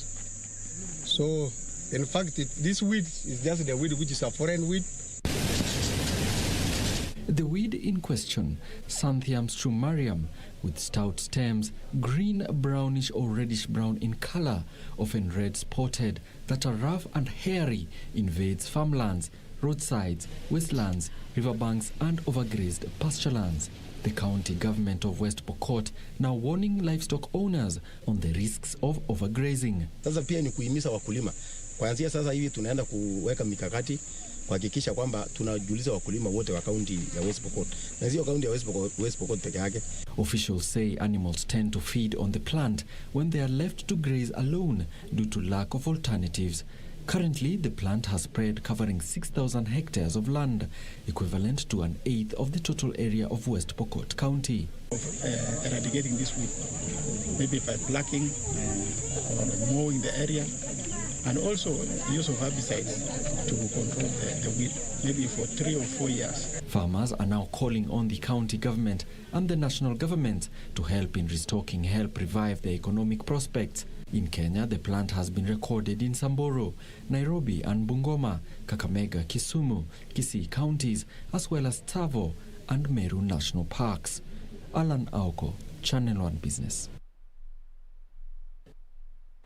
So, in fact, this weed is just the weed which is a foreign weed. The weed in question, Xanthium strumarium, with stout stems, green, brownish or reddish-brown in color, often red-spotted, that are rough and hairy, invades farmlands, roadsides, wastelands, riverbanks and overgrazed pasturelands. The county government of West Pokot now warning livestock owners on the risks of overgrazing. Sasa pia ni kuhimiza wakulima. Kuanzia sasa hivi tunaenda kuweka mikakati kuhakikisha kwamba tunajulisha wakulima wote wa kaunti ya West Pokot. Na sio kaunti ya West Pokot peke yake. Officials say animals tend to feed on the plant when they are left to graze alone due to lack of alternatives. Currently, the plant has spread covering 6,000 hectares of land, equivalent to an eighth of the total area of West Pokot County. Eradicating this weed, maybe by plucking or mowing the area, and also use of herbicides to control the weed, maybe for 3 or 4 years. Farmers are now calling on the county government and the national government to help in restocking, help revive their economic prospects. In Kenya, the plant has been recorded in Samburu, Nairobi and Bungoma, Kakamega, Kisumu, Kisii counties, as well as Tsavo and Meru National Parks. Alan Auko, Channel 1 Business.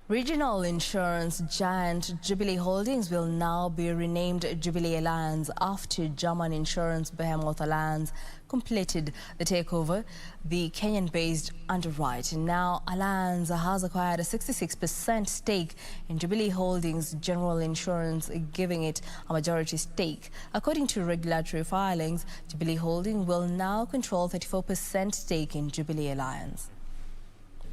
Regional insurance giant Jubilee Holdings will now be renamed Jubilee Alliance after German insurance behemoth Alliance completed the takeover. The Kenyan-based underwriter now Alliance has acquired a 66% stake in Jubilee Holdings General Insurance, giving it a majority stake. According to regulatory filings, Jubilee Holdings will now control 34% stake in Jubilee Alliance.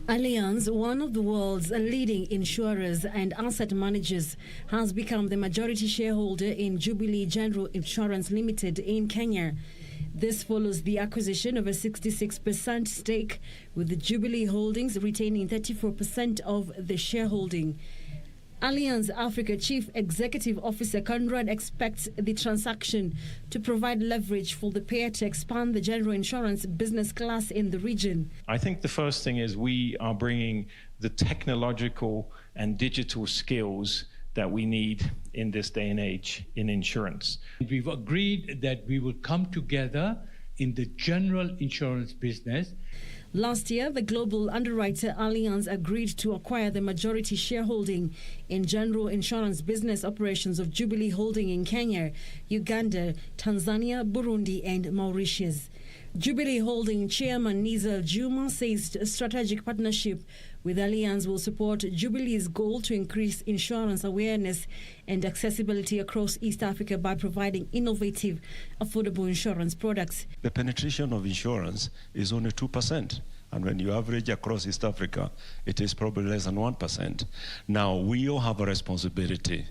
Allianz, one of the world's leading insurers and asset managers, has become the majority shareholder in Jubilee General Insurance Limited in Kenya. This follows the acquisition of a 66% stake, with the Jubilee Holdings retaining 34% of the shareholding. Allianz Africa Chief Executive Officer Conrad expects the transaction to provide leverage for the pair to expand the general insurance business class in the region. I think the first thing is we are bringing the technological and digital skills that we need in this day and age in insurance. We've agreed that we will come together in the general insurance business. Last year, the global underwriter Allianz agreed to acquire the majority shareholding in general insurance business operations of Jubilee Holding in Kenya, Uganda, Tanzania, Burundi and Mauritius. Jubilee Holding Chairman Nizal Juma says a strategic partnership with Allianz will support Jubilee's goal to increase insurance awareness and accessibility across East Africa by providing innovative, affordable insurance products. The penetration of insurance is only 2%. And when you average across East Africa, it is probably less than 1%. Now, we all have a responsibility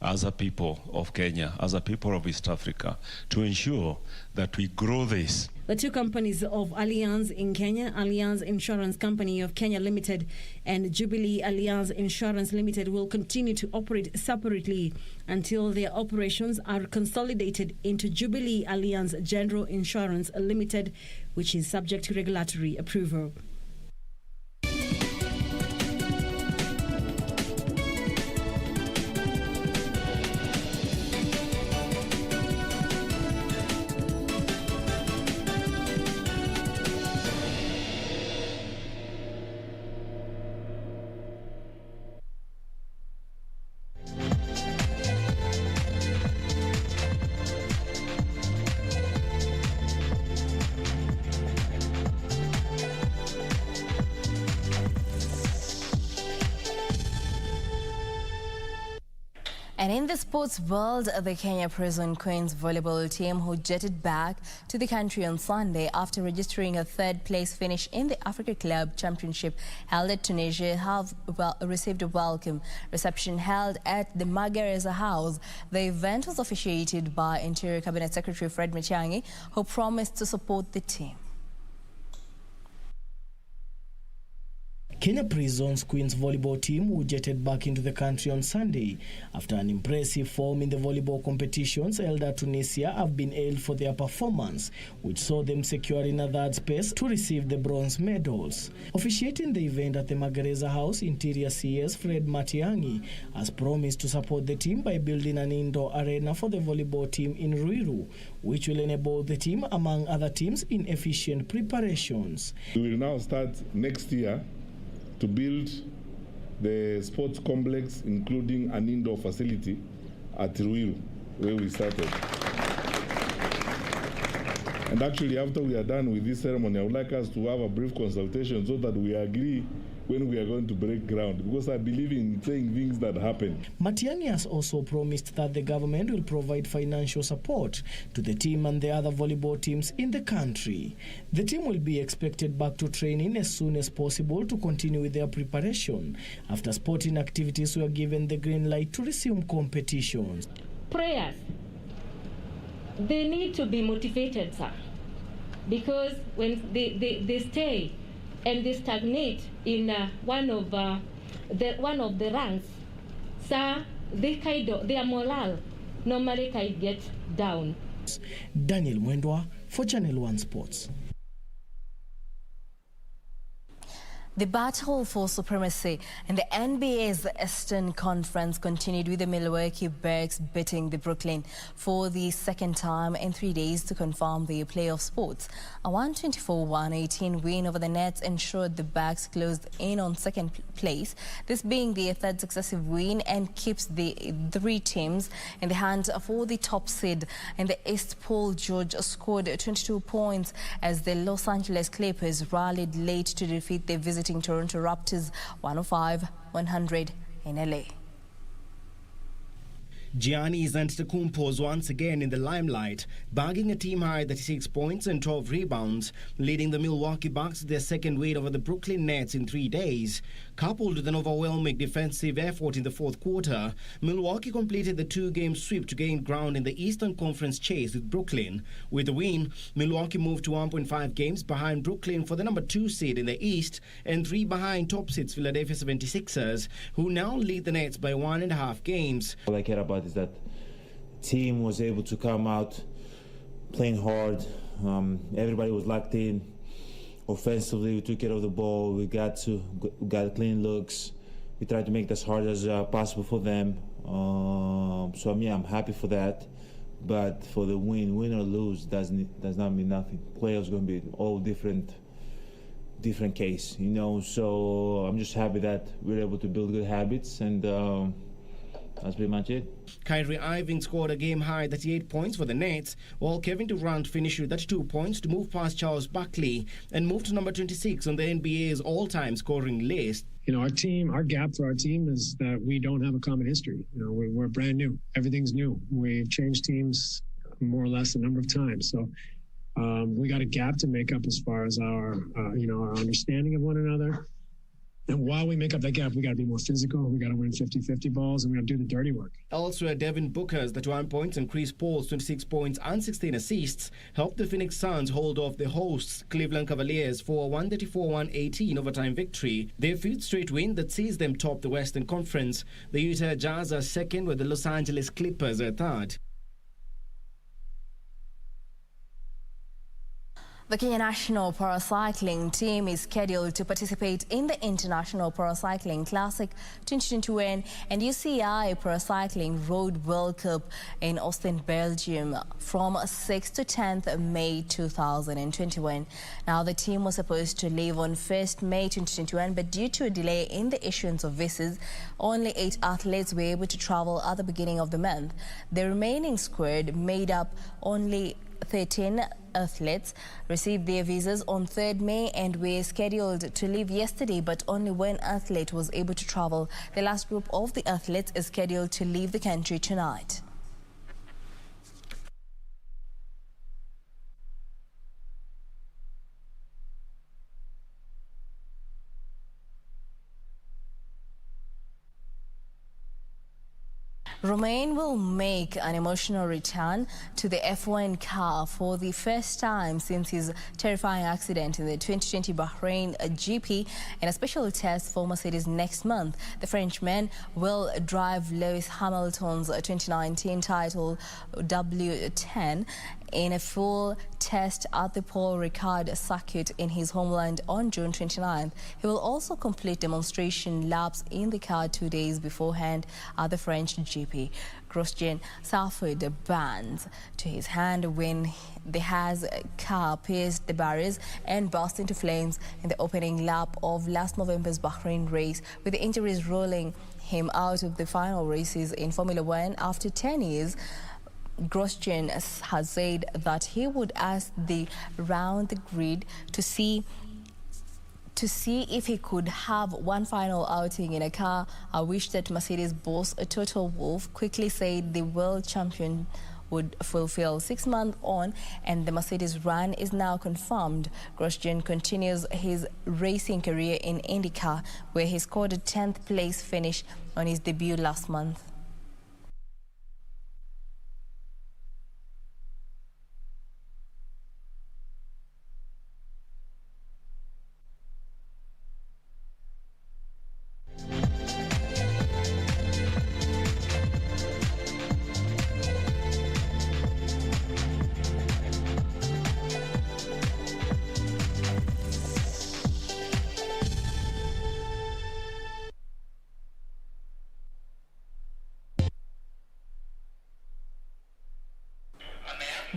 as a people of Kenya, as a people of East Africa, to ensure that we grow this. The two companies of Allianz in Kenya, Allianz Insurance Company of Kenya Limited and Jubilee Allianz Insurance Limited, will continue to operate separately until their operations are consolidated into Jubilee Allianz General Insurance Limited, which is subject to regulatory approval. And in the sports world, the Kenya Prison Queens volleyball team, who jetted back to the country on Sunday after registering a third-place finish in the Africa Club Championship held at Tunisia, have received a welcome reception held at the Magereza House. The event was officiated by Interior Cabinet Secretary Fred Matiang'i, who promised to support the team. Kenya Prison's Queens volleyball team, who jetted back into the country on Sunday after an impressive form in the volleyball competitions held at Tunisia, have been hailed for their performance, which saw them securing a third space to receive the bronze medals. Officiating the event at the Magereza House, Interior CS Fred Matiang'i has promised to support the team by building an indoor arena for the volleyball team in Ruiru, which will enable the team, among other teams, in efficient preparations. We will now start next year to build the sports complex, including an indoor facility at Ruiru, where we started. And actually, after we are done with this ceremony, I would like us to have a brief consultation so that we agree when we are going to break ground, because I believe in saying things that happen. Matiang'i has also promised that the government will provide financial support to the team and the other volleyball teams in the country. The team will be expected back to training as soon as possible to continue with their preparation after sporting activities were given the green light to resume competitions. Prayers, they need to be motivated, sir, because when they stay and they stagnate in one of the ranks, sir, their morale normally can get down. Daniel Mwendwa for Channel 1 Sports. The battle for supremacy in the NBA's Eastern Conference continued, with the Milwaukee Bucks beating the Brooklyn for the second time in 3 days to confirm the playoff spots. A 124-118 win over the Nets ensured the Bucks closed in on second place, this being their third successive win, and keeps the three teams in the hunt for the top seed. In the East, Paul George scored 22 points as the Los Angeles Clippers rallied late to defeat the visiting Toronto Raptors 105-100 in LA. Giannis Antetokounmpo was once again in the limelight, bagging a team-high 36 points and 12 rebounds, leading the Milwaukee Bucks to their second win over the Brooklyn Nets in 3 days. Coupled with an overwhelming defensive effort in the fourth quarter, Milwaukee completed the two-game sweep to gain ground in the Eastern Conference chase with Brooklyn. With the win, Milwaukee moved to 1.5 games behind Brooklyn for the number 2 seed in the East and 3 behind top seeds Philadelphia 76ers, who now lead the Nets by 1.5 games. All I care about is that team was able to come out playing hard. Everybody was locked in. Offensively, we took care of the ball. We got clean looks. We tried to make it as hard as possible for them. So I'm happy for that. But for the win or lose, does not mean nothing. Playoffs going to be all different case, you know. So I'm just happy that we're able to build good habits, and that's pretty much it. Kyrie Irving scored a game-high 38 points for the Nets, while Kevin Durant finished with 32 points to move past Charles Barkley and move to number 26 on the NBA's all-time scoring list. You know, our gap for our team is that we don't have a common history. You know, we're brand new. Everything's new. We've changed teams more or less a number of times. So we got a gap to make up as far as our understanding of one another. And while we make up that gap, we got to be more physical. We got to win 50-50 balls, and we got to do the dirty work. Elsewhere, Devin Booker's 31 points and Chris Paul's 26 points and 16 assists helped the Phoenix Suns hold off the hosts Cleveland Cavaliers for a 134-118 overtime victory. Their fifth straight win that sees them top the Western Conference. The Utah Jazz are second, with the Los Angeles Clippers are third. The Kenya national paracycling team is scheduled to participate in the International Paracycling Classic 2021 and UCI Paracycling Road World Cup in Austin, Belgium from 6th to 10th May 2021. Now, the team was supposed to leave on 1st May 2021, but due to a delay in the issuance of visas, only 8 athletes were able to travel at the beginning of the month. The remaining squad, made up only 13 athletes, received their visas on 3rd May and were scheduled to leave yesterday, but only one athlete was able to travel. The last group of the athletes is scheduled to leave the country tonight. Romain will make an emotional return to the F1 car for the first time since his terrifying accident in the 2020 Bahrain GP in a special test for Mercedes next month. The Frenchman will drive Lewis Hamilton's 2019 title W10 in a full test at the Paul Ricard circuit in his homeland on June 29th. He will also complete demonstration laps in the car 2 days beforehand at the French GP. Grosjean suffered burns to his hand when the Haas car pierced the barriers and burst into flames in the opening lap of last November's Bahrain race, with the injuries ruling him out of the final races in Formula One after 10 years. Grosjean has said that he would ask the round the grid to see if he could have one final outing in a car. I wish that Mercedes boss Toto Wolff quickly said the world champion would fulfill 6 months on, and the Mercedes run is now confirmed. Grosjean continues his racing career in IndyCar, where he scored a 10th place finish on his debut last month.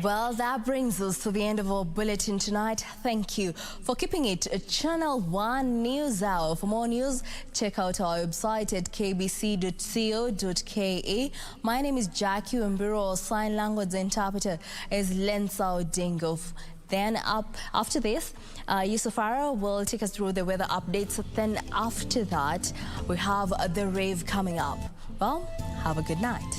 Well, that brings us to the end of our bulletin tonight. Thank you for keeping it a Channel 1 News Hour. For more news, check out our website at kbc.co.ke. My name is Jacky Wambiru. Our sign language interpreter is Lensao Dingof. Then after this, Yusufara will take us through the weather updates. Then after that, we have the rave coming up. Well, have a good night.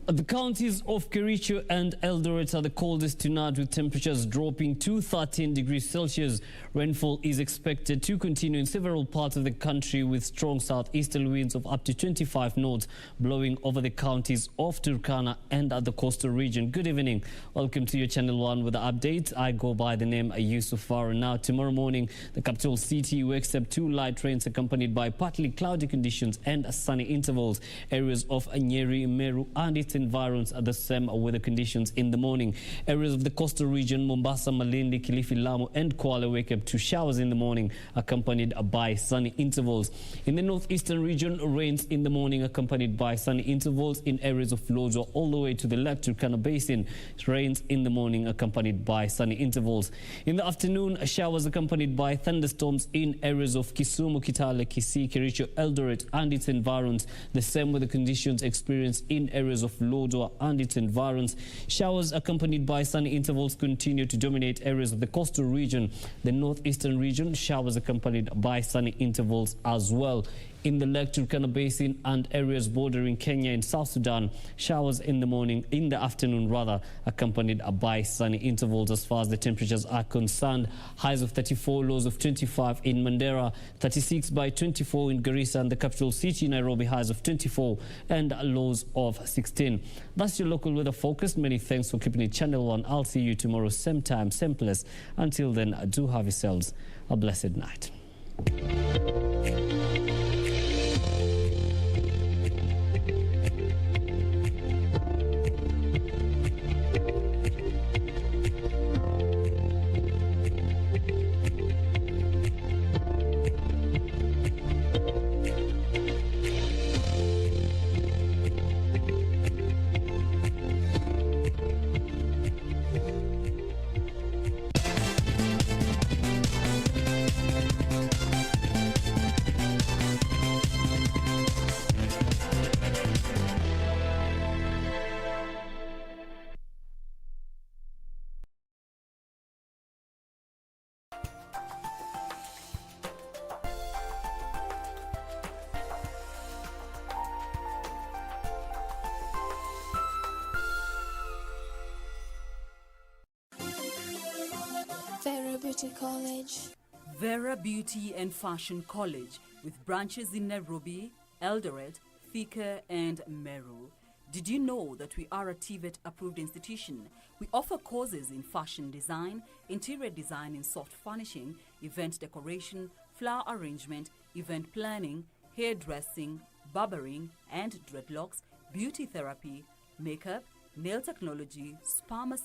The counties of Kericho and Eldoret are the coldest tonight, with temperatures dropping to 13 degrees Celsius. Rainfall is expected to continue in several parts of the country, with strong southeasterly winds of up to 25 knots blowing over the counties of Turkana and at the coastal region. Good evening. Welcome to your Channel 1 with the update. I go by the name Yusuf Farah. Now, tomorrow morning, the capital city will accept 2 light rains accompanied by partly cloudy conditions and sunny intervals. Areas of Nyeri, Meru and its its environs are the same weather conditions in the morning. Areas of the coastal region, Mombasa, Malindi, Kilifi, Lamu and Kwale wake up to showers in the morning, accompanied by sunny intervals. In the northeastern region, rains in the morning, accompanied by sunny intervals in areas of Lodwar all the way to the Lake Turkana Basin. Rains in the morning, accompanied by sunny intervals. In the afternoon, showers accompanied by thunderstorms in areas of Kisumu, Kitale, Kisii, Kericho, Eldoret and its environs. The same weather conditions experienced in areas of Lodwar and its environs. Showers accompanied by sunny intervals continue to dominate areas of the coastal region. The northeastern region, showers accompanied by sunny intervals as well. In the Lake Turkana Basin and areas bordering Kenya and South Sudan, showers in the afternoon rather, accompanied by sunny intervals. As far as the temperatures are concerned, highs of 34, lows of 25 in Mandera, 36 by 24 in Garissa and the capital city Nairobi, highs of 24 and lows of 16. That's your local weather focus. Many thanks for keeping it Channel 1. I'll see you tomorrow, same time, same place. Until then, do have yourselves a blessed night. Vera Beauty College. Vera Beauty and Fashion College, with branches in Nairobi, Eldoret, Thika and Meru. Did you know that we are a TVET approved institution? We offer courses in fashion design, interior design and soft furnishing, event decoration, flower arrangement, event planning, hairdressing, barbering and dreadlocks, beauty therapy, makeup, nail technology, spa massage,